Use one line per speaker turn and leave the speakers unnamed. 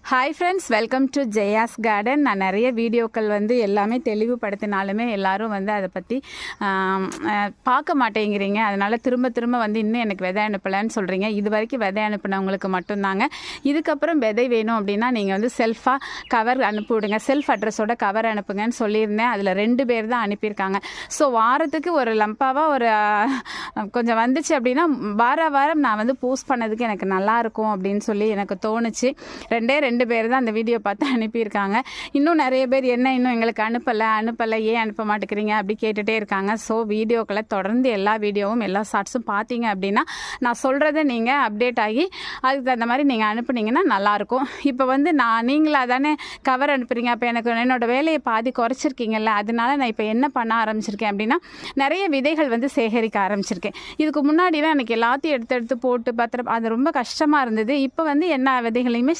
Hi friends, welcome to Jaya's garden. நான் நிறைய வீடியோக்கள் எல்லாமே தெளிவுபடுத்தினாலுமே எல்லாரும் அதை பற்றி பார்க்க மாட்டேங்கிறீங்க. அதனால் திரும்ப திரும்ப இன்னும் எனக்கு விதை அனுப்பலைன்னு சொல்கிறீங்க. இது வரைக்கும் விதை அனுப்பினவங்களுக்கு மட்டும்தாங்க. இதுக்கப்புறம் விதை வேணும் அப்படின்னா நீங்கள் செல்ஃபாக கவர் அனுப்பிவிடுங்க. செல்ஃப் அட்ரஸோட கவர் அனுப்புங்கன்னு சொல்லியிருந்தேன். அதில் 2 பேர் தான் அனுப்பியிருக்காங்க. ஸோ வாரத்துக்கு ஒரு லம்பாவாக ஒரு கொஞ்சம் வந்துச்சு அப்படின்னா வாரம் நான் போஸ்ட் பண்ணதுக்கு எனக்கு நல்லாயிருக்கும் அப்படின்னு சொல்லி எனக்கு தோணுச்சு. 2 பேர் தான் அந்த வீடியோ பார்த்து அனுப்பியிருக்காங்க. இன்னும் நிறைய பேர் இன்னும் எங்களுக்கு அனுப்பலை ஏன் அனுப்ப மாட்டேங்கிறீங்க அப்படி கேட்டுகிட்டே இருக்காங்க. ஸோ வீடியோக்களை தொடர்ந்து எல்லா வீடியோவும் எல்லா ஷார்ட்ஸும் பார்த்தீங்க அப்படின்னா நான் சொல்கிறத நீங்கள் அப்டேட் ஆகி அதுக்கு தகுந்த மாதிரி நீங்கள் அனுப்புனீங்கன்னா நல்லாயிருக்கும். இப்போ நீங்களாக தானே கவர் அனுப்புகிறீங்க. அப்போ எனக்கு என்னோடய வேலையை பாதி குறைச்சிருக்கீங்கல்ல. அதனால நான் இப்போ என்ன பண்ண ஆரம்பிச்சிருக்கேன் அப்படின்னா நிறைய விதைகள் சேகரிக்க ஆரம்பிச்சிருக்கேன். இதுக்கு முன்னாடிலாம் எனக்கு எல்லாத்தையும் எடுத்து போட்டு அது ரொம்ப கஷ்டமாக இருந்தது. இப்போ எல்லா விதைகளையுமே